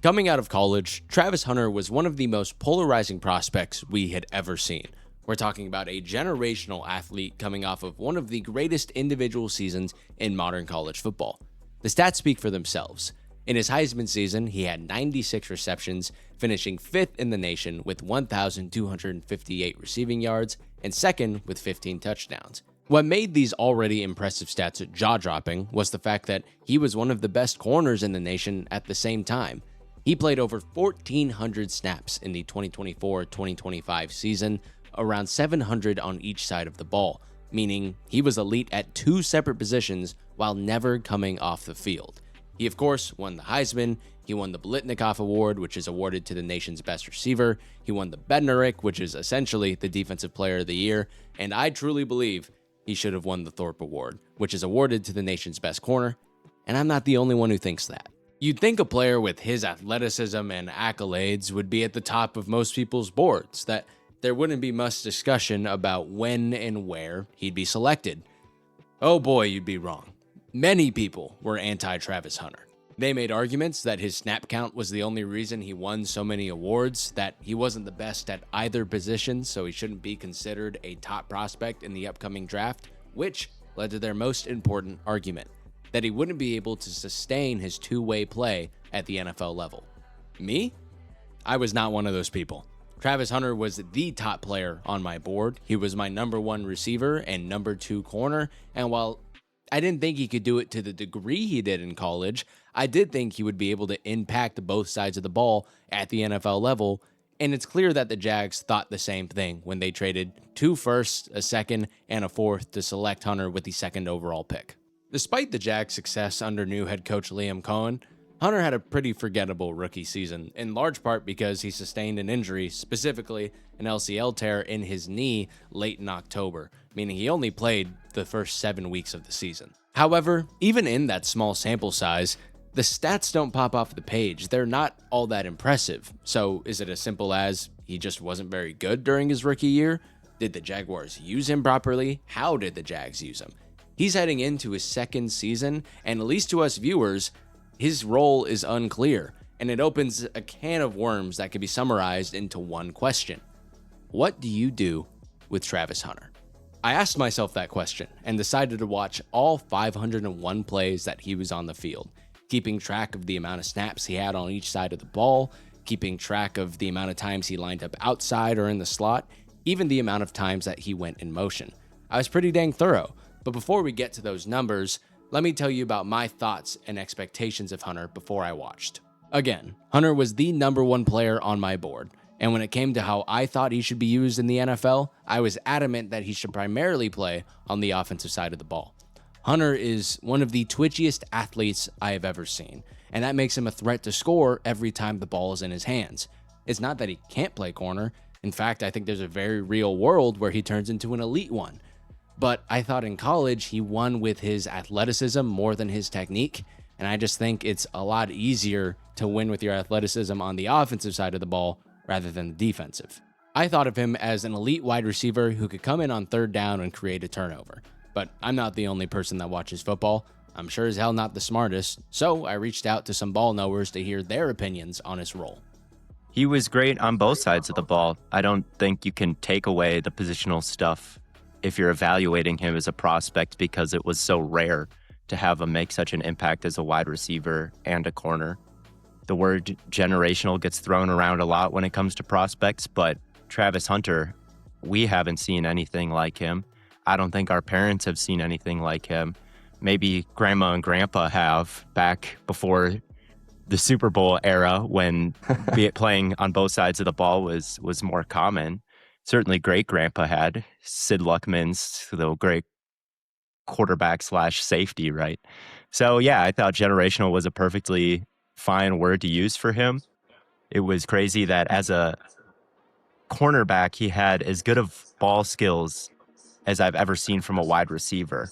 Coming out of college, Travis Hunter was one of the most polarizing prospects we had ever seen. We're talking about a generational athlete coming off of one of the greatest individual seasons in modern college football. The stats speak for themselves. In his Heisman season, he had 96 receptions, finishing 5th in the nation with 1,258 receiving yards and 2nd with 15 touchdowns. What made these already impressive stats jaw-dropping was the fact that he was one of the best corners in the nation at the same time. He played over 1,400 snaps in the 2024-2025 season, around 700 on each side of the ball, meaning he was elite at 2 separate positions while never coming off the field. He, of course, won the Heisman. He won the Blitnikoff Award, which is awarded to the nation's best receiver. He won the Bednarik, which is essentially the Defensive Player of the Year. And I truly believe he should have won the Thorpe Award, which is awarded to the nation's best corner. And I'm not the only one who thinks that. You'd think a player with his athleticism and accolades would be at the top of most people's boards, that there wouldn't be much discussion about when and where he'd be selected. Oh boy, you'd be wrong. Many people were anti-Travis Hunter. They made arguments that his snap count was the only reason he won so many awards, that he wasn't the best at either position, so he shouldn't be considered a top prospect in the upcoming draft, which led to their most important argument, that he wouldn't be able to sustain his two-way play at the NFL level. Me? I was not one of those people. Travis Hunter was the top player on my board. He was my number 1 receiver and number 2 corner, and while I didn't think he could do it to the degree he did in college, I did think he would be able to impact both sides of the ball at the NFL level, and it's clear that the Jags thought the same thing when they traded 2 firsts, a 2nd, and a 4th to select Hunter with the 2nd overall pick. Despite the Jags' success under new head coach Liam Cohen, Hunter had a pretty forgettable rookie season, in large part because he sustained an injury, specifically an LCL tear in his knee late in October, meaning he only played the first 7 weeks of the season. However, even in that small sample size, the stats don't pop off the page. They're not all that impressive. So is it as simple as he just wasn't very good during his rookie year? Did the Jaguars use him properly? How did the Jags use him? He's heading into his 2nd season, and at least to us viewers, his role is unclear, and it opens a can of worms that can be summarized into one question. What do you do with Travis Hunter? I asked myself that question and decided to watch all 501 plays that he was on the field, keeping track of the amount of snaps he had on each side of the ball, keeping track of the amount of times he lined up outside or in the slot, even the amount of times that he went in motion. I was pretty dang thorough. But before we get to those numbers, let me tell you about my thoughts and expectations of Hunter before I watched. Again, Hunter was the number 1 player on my board, and when it came to how I thought he should be used in the NFL, I was adamant that he should primarily play on the offensive side of the ball. Hunter is one of the twitchiest athletes I have ever seen, and that makes him a threat to score every time the ball is in his hands. It's not that he can't play corner. In fact, I think there's a very real world where he turns into an elite one. But I thought in college he won with his athleticism more than his technique, and I just think it's a lot easier to win with your athleticism on the offensive side of the ball rather than the defensive. I thought of him as an elite wide receiver who could come in on 3rd down and create a turnover. But I'm not the only person that watches football. I'm sure as hell not the smartest, so I reached out to some ball knowers to hear their opinions on his role. He was great on both sides of the ball. I don't think you can take away the positional stuff if you're evaluating him as a prospect, because it was so rare to have him make such an impact as a wide receiver and a corner. The word generational gets thrown around a lot when it comes to prospects, but Travis Hunter, we haven't seen anything like him. I don't think our parents have seen anything like him. Maybe grandma and grandpa have back before the Super Bowl era when playing on both sides of the ball was more common. Certainly great grandpa had. Sid Luckman's the great quarterback / safety, right? So yeah, I thought generational was a perfectly fine word to use for him. It was crazy that as a cornerback, he had as good of ball skills as I've ever seen from a wide receiver.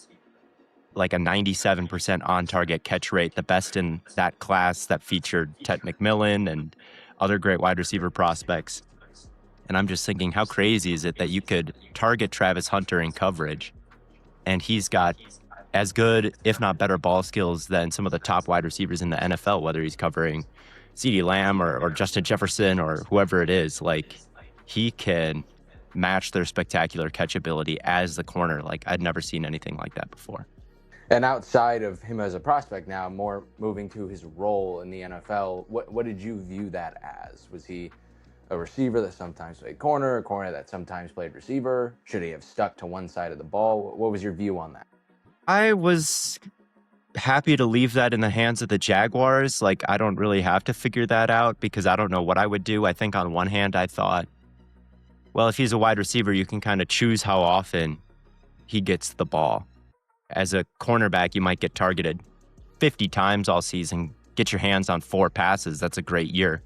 Like a 97% on-target catch rate, the best in that class that featured Ted McMillan and other great wide receiver prospects. And I'm just thinking, how crazy is it that you could target Travis Hunter in coverage, and he's got as good, if not better, ball skills than some of the top wide receivers in the NFL, whether he's covering CeeDee Lamb or Justin Jefferson or whoever it is, like he can match their spectacular catchability as the corner. Like I'd never seen anything like that before. And outside of him as a prospect now, more moving to his role in the NFL, what did you view that as? Was he a receiver that sometimes played corner, a corner that sometimes played receiver? Should he have stuck to one side of the ball? What was your view on that? I was happy to leave that in the hands of the Jaguars. Like, I don't really have to figure that out because I don't know what I would do. I think on one hand, I thought, well, if he's a wide receiver, you can kind of choose how often he gets the ball. As a cornerback, you might get targeted 50 times all season, get your hands on 4 passes. That's a great year.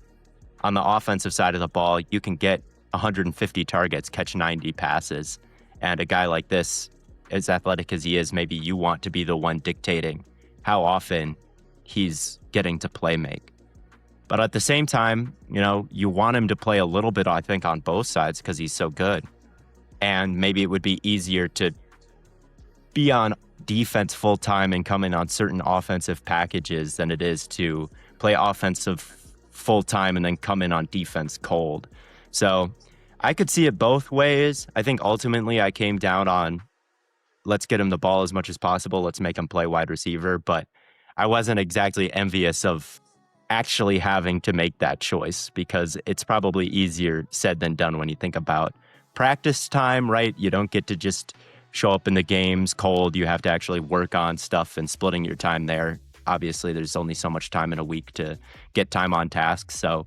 On the offensive side of the ball, you can get 150 targets, catch 90 passes. And a guy like this, as athletic as he is, maybe you want to be the one dictating how often he's getting to play make. But at the same time, you know, you want him to play a little bit, I think, on both sides because he's so good. And maybe it would be easier to be on defense full time and come in on certain offensive packages than it is to play offensive full time and then come in on defense cold. So I could see it both ways. I think ultimately I came down on let's get him the ball as much as possible. Let's make him play wide receiver. But I wasn't exactly envious of actually having to make that choice because it's probably easier said than done when you think about practice time, right? You don't get to just show up in the games cold. You have to actually work on stuff and splitting your time there. Obviously, there's only so much time in a week to get time on task. So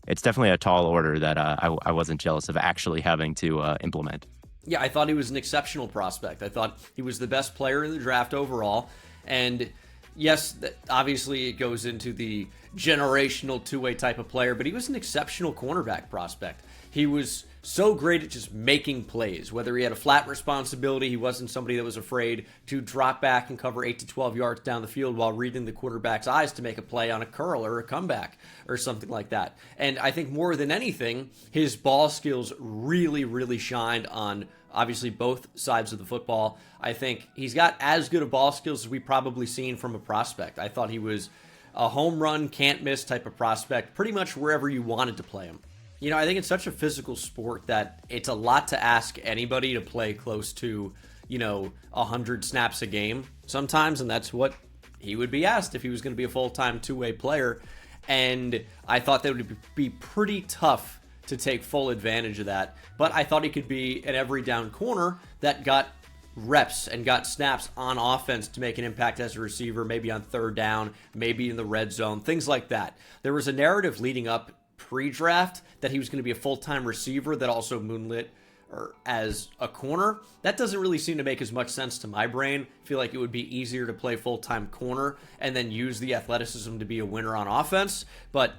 it's definitely a tall order that I wasn't jealous of actually having to implement. Yeah, I thought he was an exceptional prospect. I thought he was the best player in the draft overall. And yes, obviously it goes into the generational two-way type of player, but he was an exceptional cornerback prospect. He was so great at just making plays. Whether he had a flat responsibility, he wasn't somebody that was afraid to drop back and cover 8 to 12 yards down the field while reading the quarterback's eyes to make a play on a curl or a comeback or something like that. And I think more than anything, his ball skills really, really shined on obviously both sides of the football. I think he's got as good of ball skills as we've probably seen from a prospect. I thought he was a home run, can't miss type of prospect, pretty much wherever you wanted to play him. You know, I think it's such a physical sport that it's a lot to ask anybody to play close to, 100 snaps a game sometimes, and that's what he would be asked if he was going to be a full-time two-way player. And I thought that would be pretty tough to take full advantage of that. But I thought he could be an every down corner that got reps and got snaps on offense to make an impact as a receiver, maybe on third down, maybe in the red zone, things like that. There was a narrative leading up pre-draft that he was going to be a full-time receiver that also moonlit or as a corner. That doesn't really seem to make as much sense to my brain. I feel like it would be easier to play full-time corner and then use the athleticism to be a winner on offense. But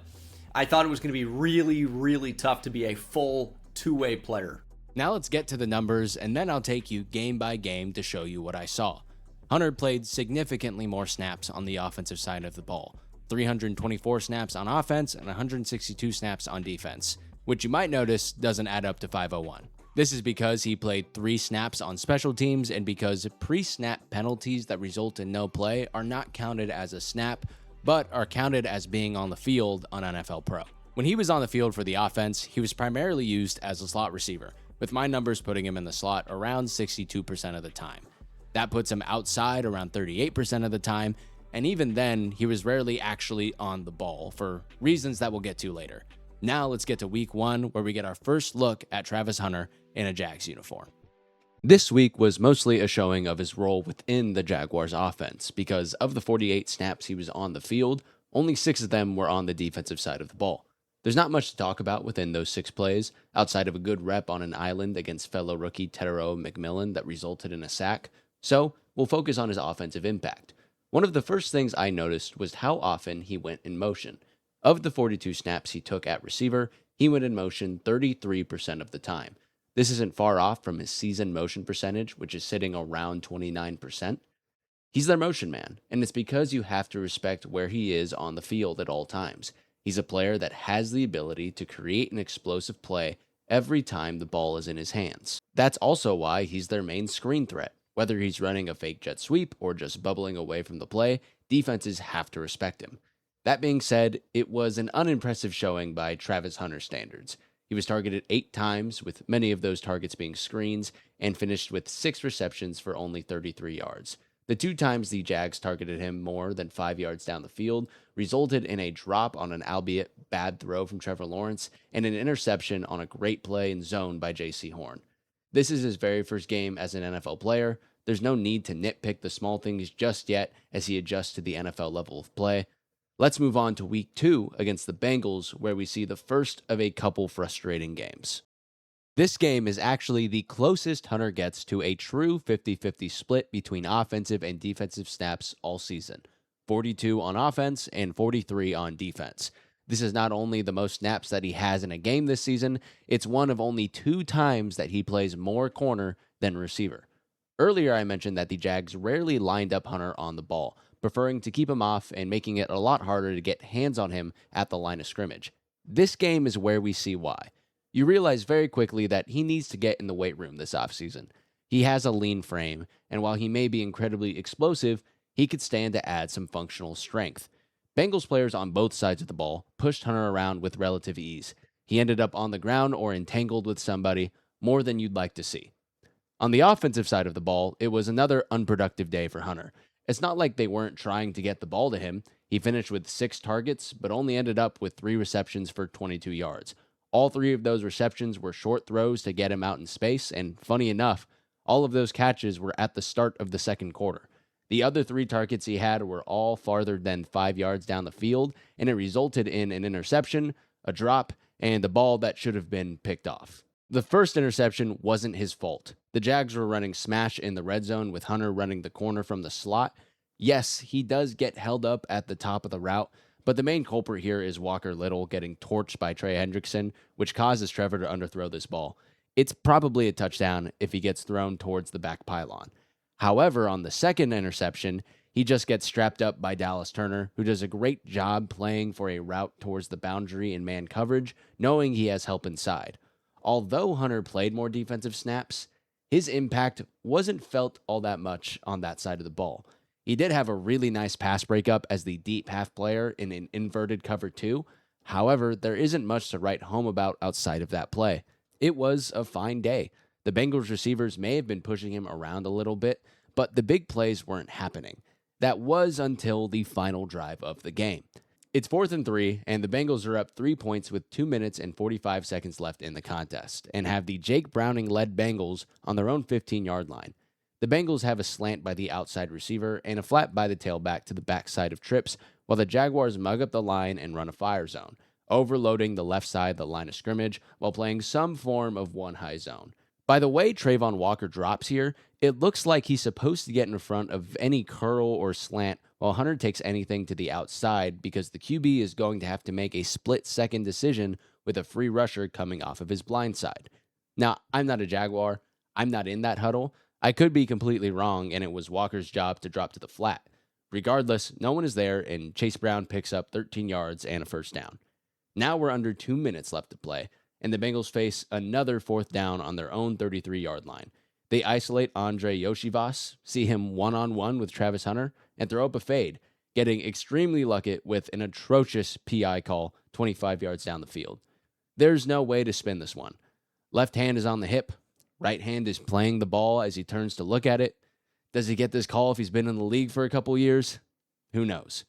I thought it was going to be really, really tough to be a full two-way player. Now let's get to the numbers, and then I'll take you game by game to show you what I saw. Hunter played significantly more snaps on the offensive side of the ball. 324 snaps on offense and 162 snaps on defense, which you might notice doesn't add up to 501. This is because he played 3 snaps on special teams and because pre-snap penalties that result in no play are not counted as a snap, but are counted as being on the field on NFL Pro. When he was on the field for the offense, he was primarily used as a slot receiver, with my numbers putting him in the slot around 62% of the time. That puts him outside around 38% of the time, and even then, he was rarely actually on the ball for reasons that we'll get to later. Now let's get to week 1, where we get our first look at Travis Hunter in a Jags uniform. This week was mostly a showing of his role within the Jaguars offense, because of the 48 snaps he was on the field, only 6 of them were on the defensive side of the ball. There's not much to talk about within those 6 plays, outside of a good rep on an island against fellow rookie Tetero McMillan that resulted in a sack, so we'll focus on his offensive impact. One of the first things I noticed was how often he went in motion. Of the 42 snaps he took at receiver, he went in motion 33% of the time. This isn't far off from his season motion percentage, which is sitting around 29%. He's their motion man, and it's because you have to respect where he is on the field at all times. He's a player that has the ability to create an explosive play every time the ball is in his hands. That's also why he's their main screen threat. Whether he's running a fake jet sweep or just bubbling away from the play, defenses have to respect him. That being said, it was an unimpressive showing by Travis Hunter standards. He was targeted 8 times, with many of those targets being screens, and finished with 6 receptions for only 33 yards. The 2 times the Jags targeted him more than 5 yards down the field resulted in a drop on an albeit bad throw from Trevor Lawrence and an interception on a great play in zone by J.C. Horn. This is his very first game as an NFL player. There's no need to nitpick the small things just yet as he adjusts to the NFL level of play. Let's move on to week 2 against the Bengals, where we see the first of a couple frustrating games. This game is actually the closest Hunter gets to a true 50-50 split between offensive and defensive snaps all season. 42 on offense and 43 on defense. This is not only the most snaps that he has in a game this season, it's one of only 2 times that he plays more corner than receiver. Earlier I mentioned that the Jags rarely lined up Hunter on the ball, preferring to keep him off and making it a lot harder to get hands on him at the line of scrimmage. This game is where we see why. You realize very quickly that he needs to get in the weight room this offseason. He has a lean frame, and while he may be incredibly explosive, he could stand to add some functional strength. Bengals players on both sides of the ball pushed Hunter around with relative ease. He ended up on the ground or entangled with somebody, more than you'd like to see. On the offensive side of the ball, it was another unproductive day for Hunter. It's not like they weren't trying to get the ball to him. He finished with 6 targets, but only ended up with 3 receptions for 22 yards. All 3 of those receptions were short throws to get him out in space, and funny enough, all of those catches were at the start of the second quarter. The other 3 targets he had were all farther than 5 yards down the field, and it resulted in an interception, a drop, and a ball that should have been picked off. The first interception wasn't his fault. The Jags were running smash in the red zone with Hunter running the corner from the slot. Yes, he does get held up at the top of the route, but the main culprit here is Walker Little getting torched by Trey Hendrickson, which causes Trevor to underthrow this ball. It's probably a touchdown if he gets thrown towards the back pylon. However, on the second interception, he just gets strapped up by Dallas Turner, who does a great job playing for a route towards the boundary in man coverage, knowing he has help inside. Although Hunter played more defensive snaps, his impact wasn't felt all that much on that side of the ball. He did have a really nice pass breakup as the deep half player in an inverted cover 2. However, there isn't much to write home about outside of that play. It was a fine day. The Bengals receivers may have been pushing him around a little bit, but the big plays weren't happening. That was until the final drive of the game. It's 4th and 3, and the Bengals are up 3 points with 2 minutes and 45 seconds left in the contest, and have the Jake Browning-led Bengals on their own 15-yard line. The Bengals have a slant by the outside receiver and a flat by the tailback to the backside of trips, while the Jaguars mug up the line and run a fire zone, overloading the left side of the line of scrimmage while playing some form of one high zone. By the way Trayvon Walker drops here, it looks like he's supposed to get in front of any curl or slant while Hunter takes anything to the outside because the QB is going to have to make a split-second decision with a free rusher coming off of his blind side. Now, I'm not a Jaguar. I'm not in that huddle. I could be completely wrong, and it was Walker's job to drop to the flat. Regardless, no one is there, and Chase Brown picks up 13 yards and a first down. Now we're under 2 minutes left to play, and the Bengals face another 4th down on their own 33-yard line. They isolate Andre Yoshivas, see him one-on-one with Travis Hunter, and throw up a fade, getting extremely lucky with an atrocious PI call 25 yards down the field. There's no way to spin this one. Left hand is on the hip. Right hand is playing the ball as he turns to look at it. Does he get this call if he's been in the league for a couple years? Who knows?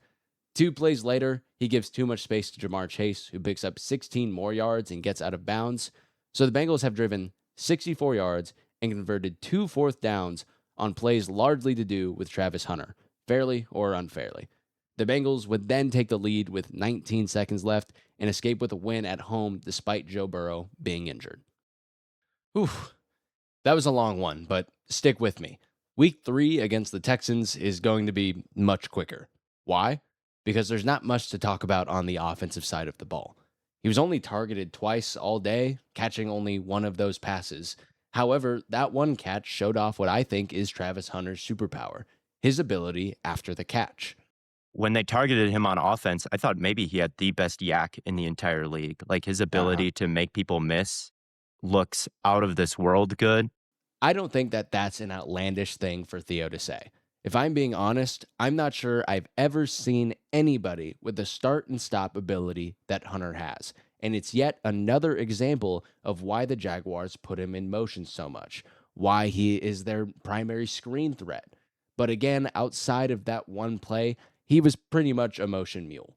2 plays later, he gives too much space to Jamar Chase, who picks up 16 more yards and gets out of bounds. So the Bengals have driven 64 yards and converted 2 4th downs on plays largely to do with Travis Hunter, fairly or unfairly. The Bengals would then take the lead with 19 seconds left and escape with a win at home despite Joe Burrow being injured. Whew. That was a long one, but stick with me. Week 3 against the Texans is going to be much quicker. Why? Because there's not much to talk about on the offensive side of the ball. He was only targeted twice all day, catching only one of those passes. However, that one catch showed off what I think is Travis Hunter's superpower, his ability after the catch. When they targeted him on offense, I thought maybe he had the best yak in the entire league. Like his ability to make people miss looks out of this world good. I don't think that that's an outlandish thing for Theo to say, If I'm being honest, I'm not sure I've ever seen anybody with the start and stop ability that Hunter has. And it's yet another example of why the Jaguars put him in motion so much, why he is their primary screen threat. But again, outside of that one play, he was pretty much a motion mule.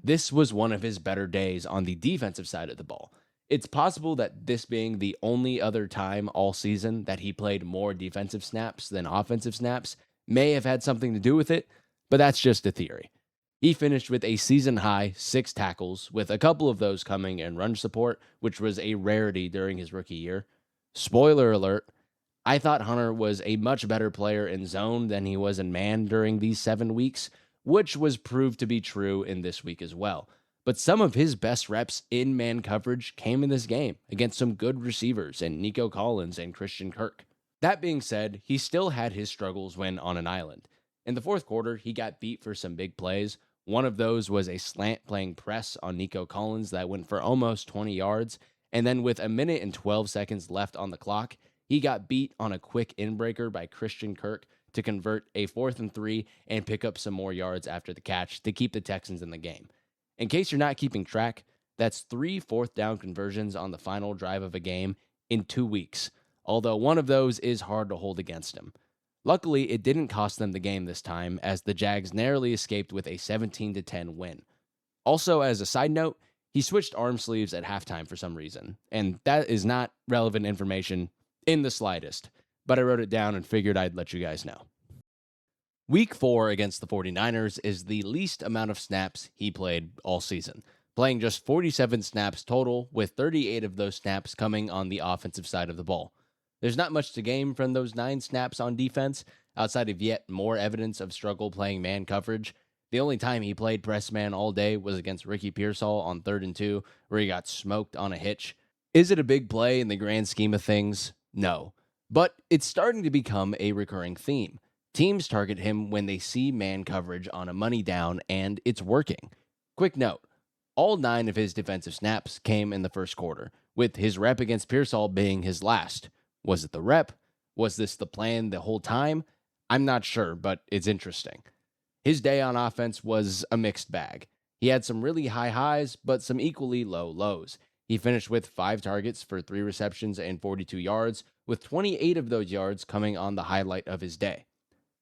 This was one of his better days on the defensive side of the ball. It's possible that this being the only other time all season that he played more defensive snaps than offensive snaps may have had something to do with it, but that's just a theory. He finished with a season-high 6 tackles, with a couple of those coming in run support, which was a rarity during his rookie year. Spoiler alert, I thought Hunter was a much better player in zone than he was in man during these 7 weeks, which was proved to be true in this week as well. But some of his best reps in man coverage came in this game against some good receivers in Nico Collins and Christian Kirk. That being said, he still had his struggles when on an island. In the fourth quarter, he got beat for some big plays. One of those was a slant playing press on Nico Collins that went for almost 20 yards. And then with 1 minute and 12 seconds left on the clock, he got beat on a quick inbreaker by Christian Kirk to convert a 4th and 3 and pick up some more yards after the catch to keep the Texans in the game. In case you're not keeping track, that's 3 fourth down conversions on the final drive of a game in 2 weeks, although one of those is hard to hold against him. Luckily, it didn't cost them the game this time, as the Jags narrowly escaped with a 17-10 win. Also, as a side note, he switched arm sleeves at halftime for some reason, and that is not relevant information in the slightest, but I wrote it down and figured I'd let you guys know. Week 4 against the 49ers is the least amount of snaps he played all season, playing just 47 snaps total, with 38 of those snaps coming on the offensive side of the ball. There's not much to gain from those 9 snaps on defense, outside of yet more evidence of struggle playing man coverage. The only time he played press man all day was against Ricky Pearsall on 3rd and 2, where he got smoked on a hitch. Is it a big play in the grand scheme of things? No. But it's starting to become a recurring theme. Teams target him when they see man coverage on a money down, and it's working. Quick note, all 9 of his defensive snaps came in the first quarter, with his rep against Pearsall being his last. Was it the rep? Was this the plan the whole time? I'm not sure, but it's interesting. His day on offense was a mixed bag. He had some really high highs, but some equally low lows. He finished with 5 targets for 3 receptions and 42 yards, with 28 of those yards coming on the highlight of his day.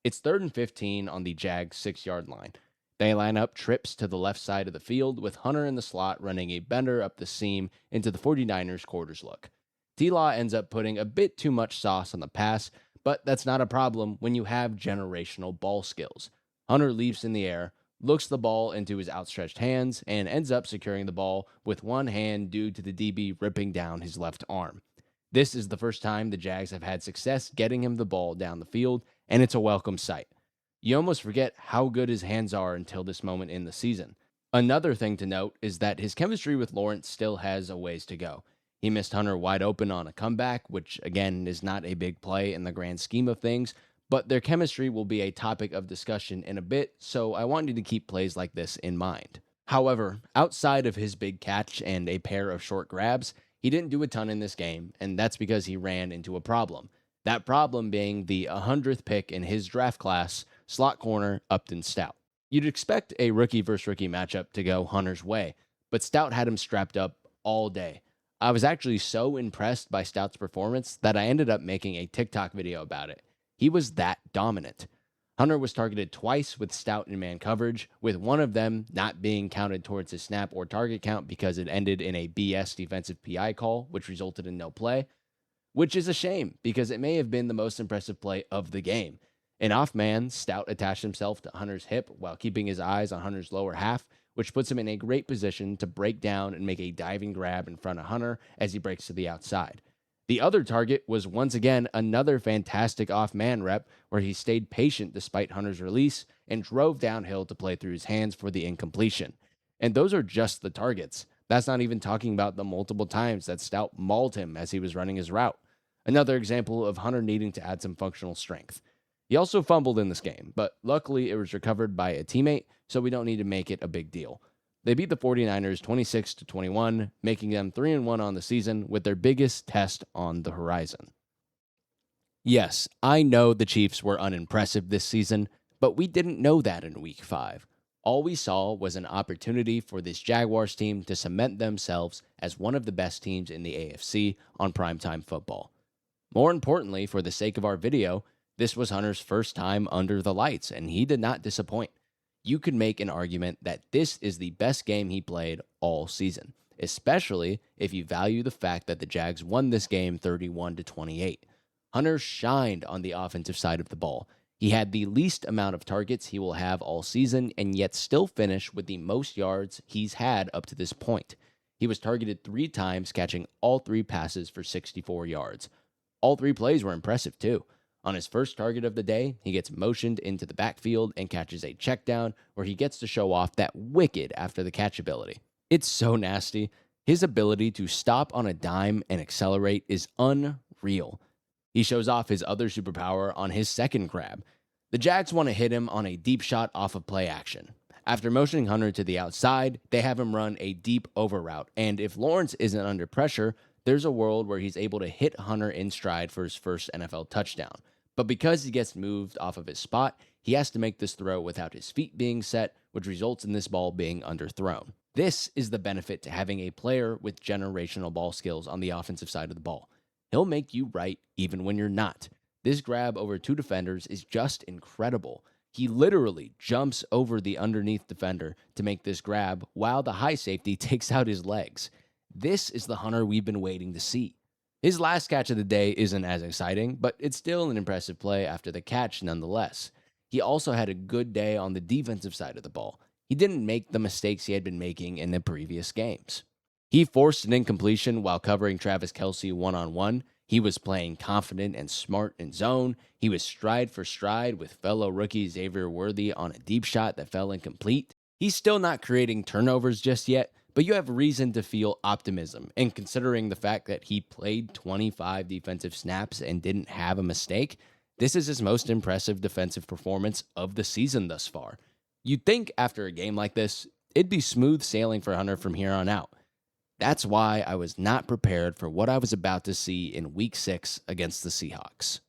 It's 3rd and 15 on the Jags 6-yard line. They line up trips to the left side of the field, with Hunter in the slot running a bender up the seam into the 49ers quarters look. T-Law ends up putting a bit too much sauce on the pass, but that's not a problem when you have generational ball skills. Hunter leaps in the air, looks the ball into his outstretched hands, and ends up securing the ball with one hand due to the DB ripping down his left arm. This is the first time the Jags have had success getting him the ball down the field, and it's a welcome sight. You almost forget how good his hands are until this moment in the season. Another thing to note is that his chemistry with Lawrence still has a ways to go. He missed Hunter wide open on a comeback, which again is not a big play in the grand scheme of things, but their chemistry will be a topic of discussion in a bit, so I want you to keep plays like this in mind. However, outside of his big catch and a pair of short grabs, he didn't do a ton in this game, and that's because he ran into a problem. That problem being the 100th pick in his draft class, slot corner Upton Stout. You'd expect a rookie versus rookie matchup to go Hunter's way, but Stout had him strapped up all day. I was actually so impressed by Stout's performance that I ended up making a TikTok video about it. He was that dominant. Hunter was targeted twice with Stout in man coverage, with one of them not being counted towards his snap or target count because it ended in a BS defensive PI call, which resulted in no play, which is a shame because it may have been the most impressive play of the game. An off man, Stout attached himself to Hunter's hip while keeping his eyes on Hunter's lower half, which puts him in a great position to break down and make a diving grab in front of Hunter as he breaks to the outside. The other target was once again another fantastic off-man rep where he stayed patient despite Hunter's release and drove downhill to play through his hands for the incompletion. And those are just the targets. That's not even talking about the multiple times that Stout mauled him as he was running his route. Another example of Hunter needing to add some functional strength. He also fumbled in this game, but luckily it was recovered by a teammate, so we don't need to make it a big deal. They beat the 49ers 26-21, making them 3-1 on the season with their biggest test on the horizon. Yes, I know the Chiefs were unimpressive this season, but we didn't know that in Week 5. All we saw was an opportunity for this Jaguars team to cement themselves as one of the best teams in the AFC on primetime football. More importantly, for the sake of our video, this was Hunter's first time under the lights, and he did not disappoint. You could make an argument that this is the best game he played all season, especially if you value the fact that the Jags won this game 31-28. Hunter shined on the offensive side of the ball. He had the least amount of targets he will have all season, and yet still finished with the most yards he's had up to this point. He was targeted 3 times, catching all 3 passes for 64 yards. All 3 plays were impressive too. On his first target of the day, he gets motioned into the backfield and catches a check down where he gets to show off that wicked after the catch ability. It's so nasty. His ability to stop on a dime and accelerate is unreal. He shows off his other superpower on his second grab. The Jags want to hit him on a deep shot off of play action. After motioning Hunter to the outside, they have him run a deep over route, and if Lawrence isn't under pressure, there's a world where he's able to hit Hunter in stride for his first NFL touchdown. But because he gets moved off of his spot, he has to make this throw without his feet being set, which results in this ball being underthrown. This is the benefit to having a player with generational ball skills on the offensive side of the ball. He'll make you right even when you're not. This grab over 2 defenders is just incredible. He literally jumps over the underneath defender to make this grab while the high safety takes out his legs. This is the Hunter we've been waiting to see. His last catch of the day isn't as exciting, but it's still an impressive play after the catch nonetheless. He also had a good day on the defensive side of the ball. He didn't make the mistakes he had been making in the previous games. He forced an incompletion while covering Travis Kelce one-on-one. He was playing confident and smart in zone. He was stride for stride with fellow rookie Xavier Worthy on a deep shot that fell incomplete. He's still not creating turnovers just yet, but you have reason to feel optimism. And considering the fact that he played 25 defensive snaps and didn't have a mistake, this is his most impressive defensive performance of the season thus far. You'd think after a game like this, it'd be smooth sailing for Hunter from here on out. That's why I was not prepared for what I was about to see in Week 6 against the Seahawks.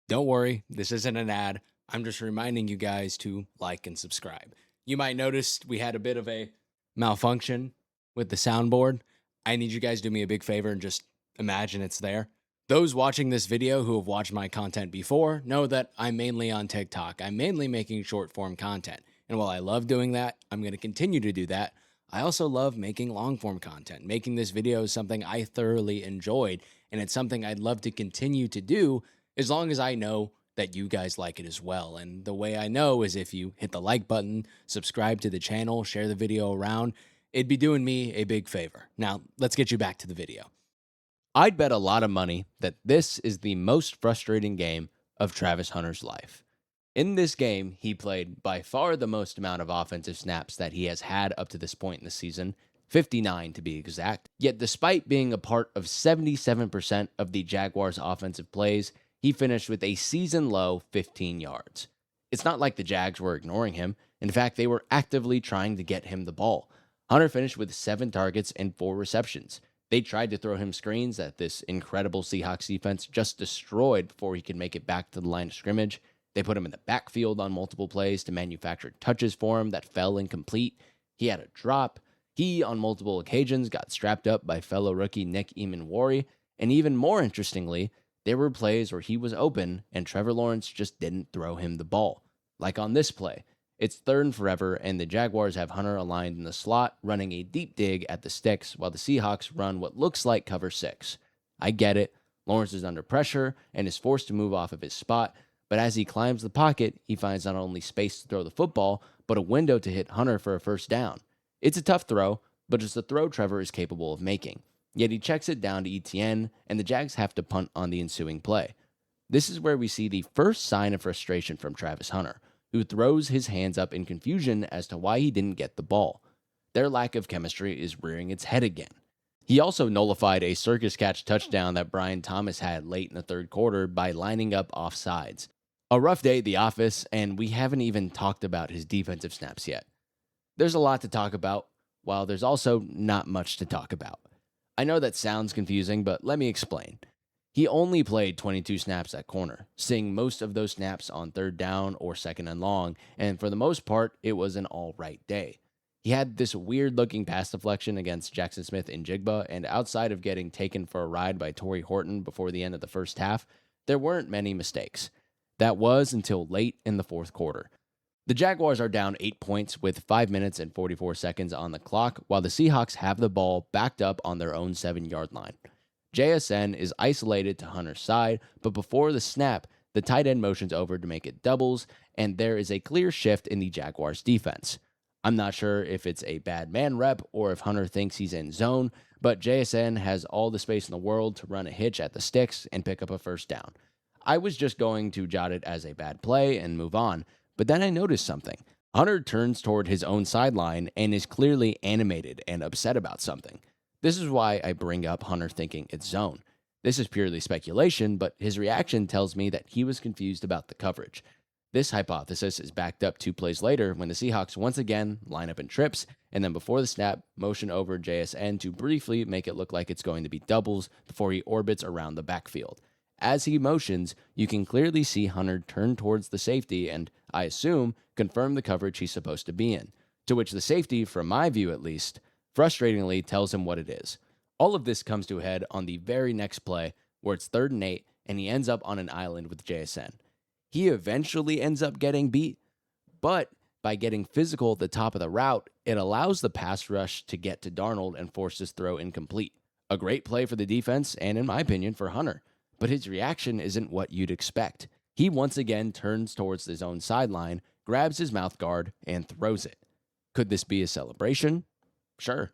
Don't worry, this isn't an ad. I'm just reminding you guys to like and subscribe. You might notice we had a bit of a malfunction with the soundboard. I need you guys to do me a big favor and just imagine it's there. Those watching this video who have watched my content before know that I'm mainly on TikTok. I'm mainly making short form content. And while I love doing that, I'm going to continue to do that. I also love making long-form content. Making this video is something I thoroughly enjoyed, and it's something I'd love to continue to do as long as I know that you guys like it as well. And the way I know is if you hit the like button, subscribe to the channel, share the video around, it'd be doing me a big favor. Now, let's get you back to the video. I'd bet a lot of money that this is the most frustrating game of Travis Hunter's life. In this game, he played by far the most amount of offensive snaps that he has had up to this point in the season, 59 to be exact. Yet despite being a part of 77% of the Jaguars' offensive plays, he finished with a season-low 15 yards. It's not like the Jags were ignoring him. In fact, they were actively trying to get him the ball. Hunter finished with 7 targets and 4 receptions. They tried to throw him screens that this incredible Seahawks defense just destroyed before he could make it back to the line of scrimmage. They put him in the backfield on multiple plays to manufacture touches for him that fell incomplete. He had a drop. He, on multiple occasions, got strapped up by fellow rookie Nick Eamon-Wari. And even more interestingly, there were plays where he was open and Trevor Lawrence just didn't throw him the ball. Like on this play. It's 3rd and forever, and the Jaguars have Hunter aligned in the slot, running a deep dig at the sticks, while the Seahawks run what looks like cover 6. I get it. Lawrence is under pressure and is forced to move off of his spot, but as he climbs the pocket, he finds not only space to throw the football, but a window to hit Hunter for a first down. It's a tough throw, but it's a throw Trevor is capable of making. Yet he checks it down to Etienne, and the Jags have to punt on the ensuing play. This is where we see the first sign of frustration from Travis Hunter, who throws his hands up in confusion as to why he didn't get the ball. Their lack of chemistry is rearing its head again. He also nullified a circus catch touchdown that Brian Thomas had late in the 3rd quarter by lining up offsides. A rough day at the office, and we haven't even talked about his defensive snaps yet. There's a lot to talk about, while there's also not much to talk about. I know that sounds confusing, but let me explain. He only played 22 snaps at corner, seeing most of those snaps on third down or second and long, and for the most part, it was an all right day. He had this weird-looking pass deflection against Jackson Smith and Jigba, and outside of getting taken for a ride by Torrey Horton before the end of the first half, there weren't many mistakes. That was until late in the fourth quarter. The Jaguars are down 8 points with 5 minutes and 44 seconds on the clock, while the Seahawks have the ball backed up on their own 7-yard line. JSN is isolated to Hunter's side, but before the snap, the tight end motions over to make it doubles, and there is a clear shift in the Jaguars' defense. I'm not sure if it's a bad man rep or if Hunter thinks he's in zone, but JSN has all the space in the world to run a hitch at the sticks and pick up a first down. I was just going to jot it as a bad play and move on, but then I noticed something. Hunter turns toward his own sideline and is clearly animated and upset about something. This is why I bring up Hunter thinking it's zone. This is purely speculation, but his reaction tells me that he was confused about the coverage. This hypothesis is backed up 2 plays later when the Seahawks once again line up in trips, and then before the snap, motion over JSN to briefly make it look like it's going to be doubles before he orbits around the backfield. As he motions, you can clearly see Hunter turn towards the safety and, I assume, confirm the coverage he's supposed to be in, to which the safety, from my view at least, frustratingly tells him what it is. All of this comes to a head on the very next play, where it's 3rd and 8, and he ends up on an island with JSN. He eventually ends up getting beat, but by getting physical at the top of the route, it allows the pass rush to get to Darnold and force his throw incomplete. A great play for the defense, and in my opinion, for Hunter. But his reaction isn't what you'd expect. He once again turns towards his own sideline, grabs his mouth guard, and throws it. Could this be a celebration? Sure.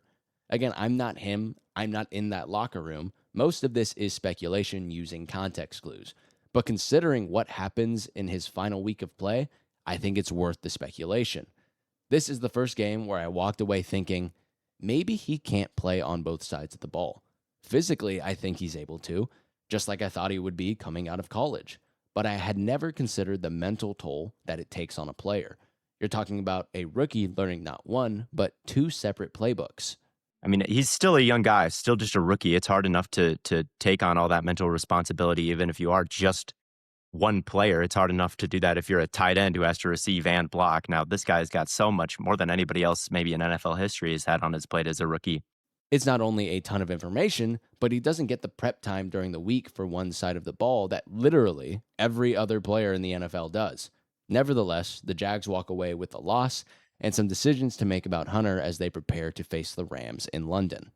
Again, I'm not him. I'm not in that locker room. Most of this is speculation using context clues. But considering what happens in his final week of play, I think it's worth the speculation. This is the first game where I walked away thinking, maybe he can't play on both sides of the ball. Physically, I think he's able to, just like I thought he would be coming out of college. But I had never considered the mental toll that it takes on a player. You're talking about a rookie learning not one, but 2 separate playbooks. I mean, he's still a young guy, still just a rookie. It's hard enough to take on all that mental responsibility, even if you are just one player. It's hard enough to do that if you're a tight end who has to receive and block. Now, this guy's got so much more than anybody else maybe in NFL history has had on his plate as a rookie. It's not only a ton of information, but he doesn't get the prep time during the week for one side of the ball that literally every other player in the NFL does. Nevertheless, the Jags walk away with a loss and some decisions to make about Hunter as they prepare to face the Rams in London.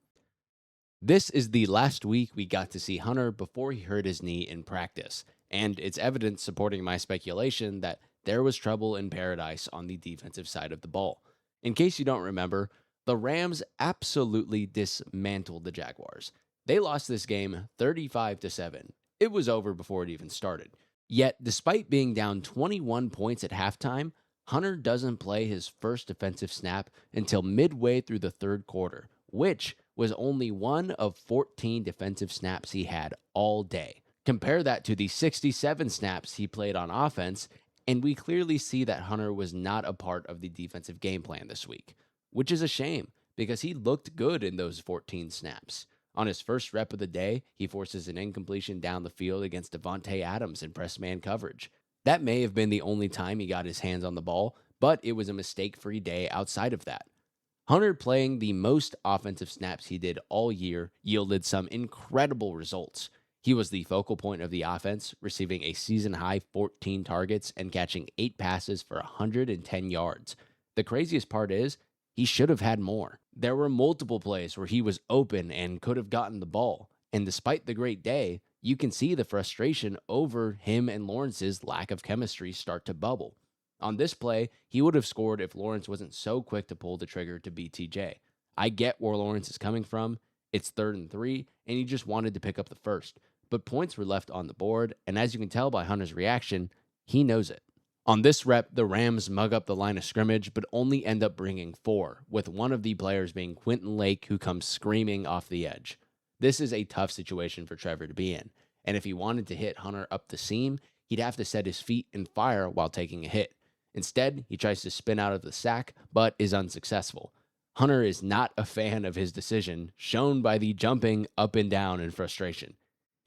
This is the last week we got to see Hunter before he hurt his knee in practice, and it's evidence supporting my speculation that there was trouble in paradise on the defensive side of the ball. In case you don't remember, the Rams absolutely dismantled the Jaguars. They lost this game 35-7. It was over before it even started. Yet, despite being down 21 points at halftime, Hunter doesn't play his first defensive snap until midway through the 3rd quarter, which was only one of 14 defensive snaps he had all day. Compare that to the 67 snaps he played on offense, and we clearly see that Hunter was not a part of the defensive game plan this week, which is a shame because he looked good in those 14 snaps. On his first rep of the day, he forces an incompletion down the field against Devontae Adams in press man coverage. That may have been the only time he got his hands on the ball, but it was a mistake-free day outside of that. Hunter playing the most offensive snaps he did all year yielded some incredible results. He was the focal point of the offense, receiving a season-high 14 targets and catching 8 passes for 110 yards. The craziest part is, he should have had more. There were multiple plays where he was open and could have gotten the ball, and despite the great day, you can see the frustration over him and Lawrence's lack of chemistry start to bubble. On this play, he would have scored if Lawrence wasn't so quick to pull the trigger to beat TJ. I get where Lawrence is coming from. It's 3rd and 3, and he just wanted to pick up the first. But points were left on the board, and as you can tell by Hunter's reaction, he knows it. On this rep, the Rams mug up the line of scrimmage, but only end up bringing 4, with one of the players being Quentin Lake, who comes screaming off the edge. This is a tough situation for Trevor to be in, and if he wanted to hit Hunter up the seam, he'd have to set his feet and fire while taking a hit. Instead, he tries to spin out of the sack, but is unsuccessful. Hunter is not a fan of his decision, shown by the jumping up and down in frustration.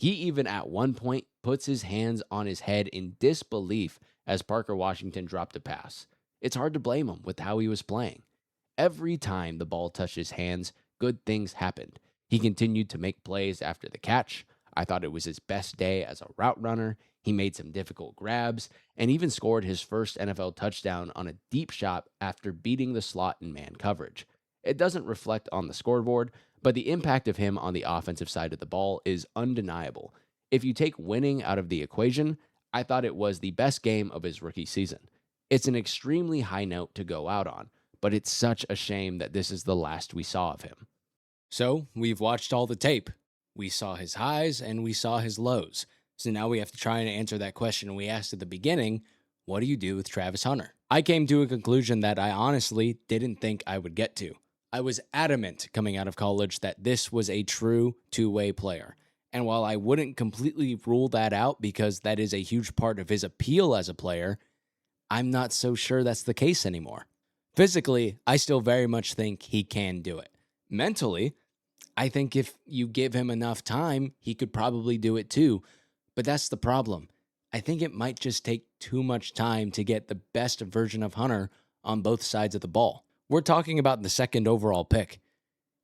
He even at one point puts his hands on his head in disbelief as Parker Washington dropped a pass. It's hard to blame him with how he was playing. Every time the ball touched his hands, good things happened. He continued to make plays after the catch. I thought it was his best day as a route runner. He made some difficult grabs and even scored his first NFL touchdown on a deep shot after beating the slot in man coverage. It doesn't reflect on the scoreboard, but the impact of him on the offensive side of the ball is undeniable. If you take winning out of the equation, I thought it was the best game of his rookie season. It's an extremely high note to go out on, but it's such a shame that this is the last we saw of him. So, we've watched all the tape. We saw his highs and we saw his lows. So now we have to try and answer that question we asked at the beginning. What do you do with Travis Hunter? I came to a conclusion that I honestly didn't think I would get to. I was adamant coming out of college that this was a true two-way player. And while I wouldn't completely rule that out because that is a huge part of his appeal as a player, I'm not so sure that's the case anymore. Physically, I still very much think he can do it. Mentally, I think if you give him enough time, he could probably do it too. But that's the problem. I think it might just take too much time to get the best version of Hunter on both sides of the ball. We're talking about the second overall pick.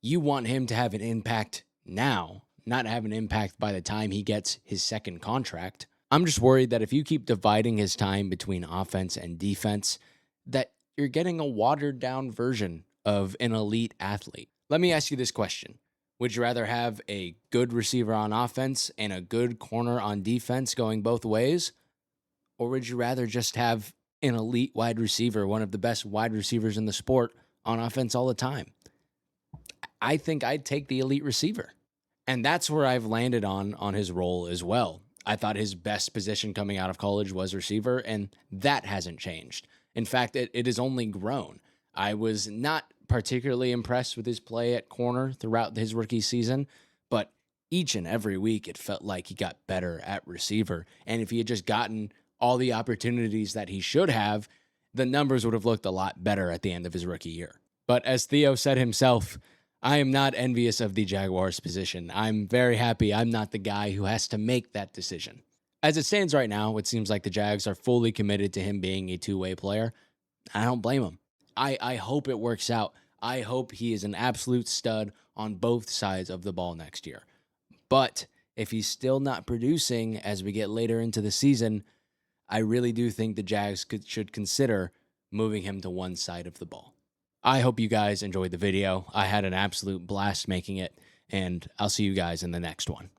You want him to have an impact now, not have an impact by the time he gets his second contract. I'm just worried that if you keep dividing his time between offense and defense, that you're getting a watered down version of an elite athlete. Let me ask you this question. Would you rather have a good receiver on offense and a good corner on defense going both ways? Or would you rather just have an elite wide receiver, one of the best wide receivers in the sport, on offense all the time? I think I'd take the elite receiver. And that's where I've landed on his role as well. I thought his best position coming out of college was receiver, and that hasn't changed. In fact, it has only grown. I was not particularly impressed with his play at corner throughout his rookie season, but each and every week it felt like he got better at receiver. And if he had just gotten all the opportunities that he should have, the numbers would have looked a lot better at the end of his rookie year. But as Theo said himself, I am not envious of the Jaguars' position. I'm very happy I'm not the guy who has to make that decision. As it stands right now, it seems like the Jags are fully committed to him being a two-way player. I don't blame him. I hope it works out. I hope he is an absolute stud on both sides of the ball next year. But if he's still not producing as we get later into the season, I really do think the Jags should consider moving him to one side of the ball. I hope you guys enjoyed the video. I had an absolute blast making it, and I'll see you guys in the next one.